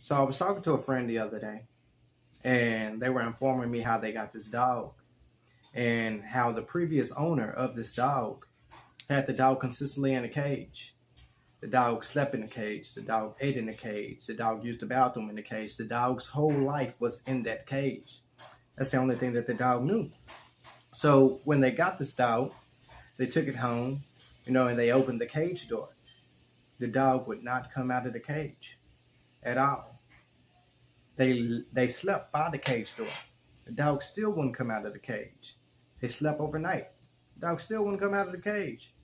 So I was talking to a friend the other day, and they were informing me how they got this dog and how the previous owner of this dog had the dog consistently in a cage. The dog slept in the cage. The dog ate in the cage. The dog used the bathroom in the cage. The dog's whole life was in that cage. That's the only thing that the dog knew. So when they got this dog, they took it home, and they opened the cage door. The dog would not come out of the cage at all. They slept by the cage door. The dog still wouldn't come out of the cage. They slept overnight. The dog still wouldn't come out of the cage.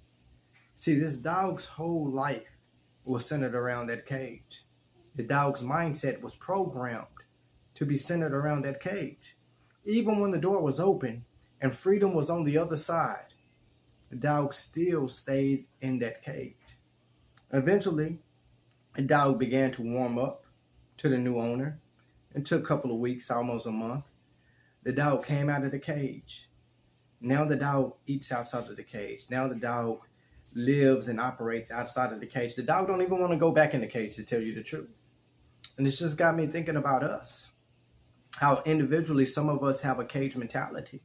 See, this dog's whole life was centered around that cage. The dog's mindset was programmed to be centered around that cage. Even when the door was open and freedom was on the other side, the dog still stayed in that cage. Eventually, the dog began to warm up to the new owner. It took a couple of weeks, almost a month. The dog came out of the cage. Now the dog eats outside of the cage. Now the dog lives and operates outside of the cage. The dog don't even want to go back in the cage, to tell you the truth. And it's just got me thinking about us. How individually some of us have a cage mentality.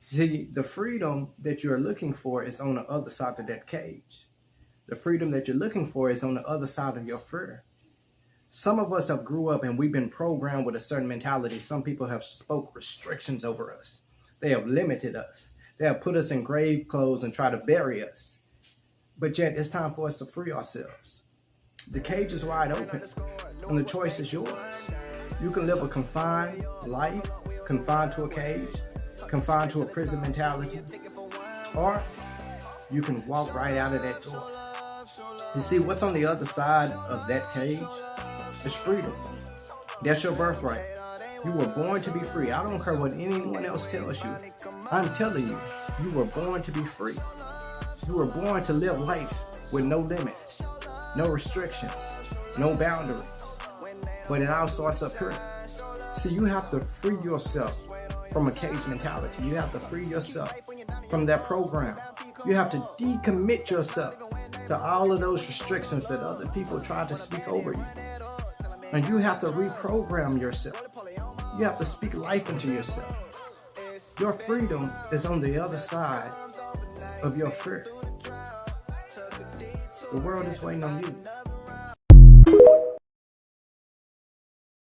See, the freedom that you're looking for is on the other side of that cage. The freedom that you're looking for is on the other side of your fear. Some of us have grew up and we've been programmed with a certain mentality. Some people have spoke restrictions over us. They have limited us. They have put us in grave clothes and try to bury us. But yet it's time for us to free ourselves. The cage is wide open and the choice is yours. You can live a confined life, confined to a cage, confined to a prison mentality, or you can walk right out of that door. You see, what's on the other side of that cage is freedom. That's your birthright. You were born to be free. I don't care what anyone else tells you. I'm telling you, you were born to be free. You were born to live life with no limits, no restrictions, no boundaries. But it all starts up here. See, you have to free yourself from a cage mentality. You have to free yourself from that program. You have to decommit yourself to all of those restrictions that other people try to speak over you. And you have to reprogram yourself. You have to speak life into yourself. Your freedom is on the other side of your fear. The world is waiting on you.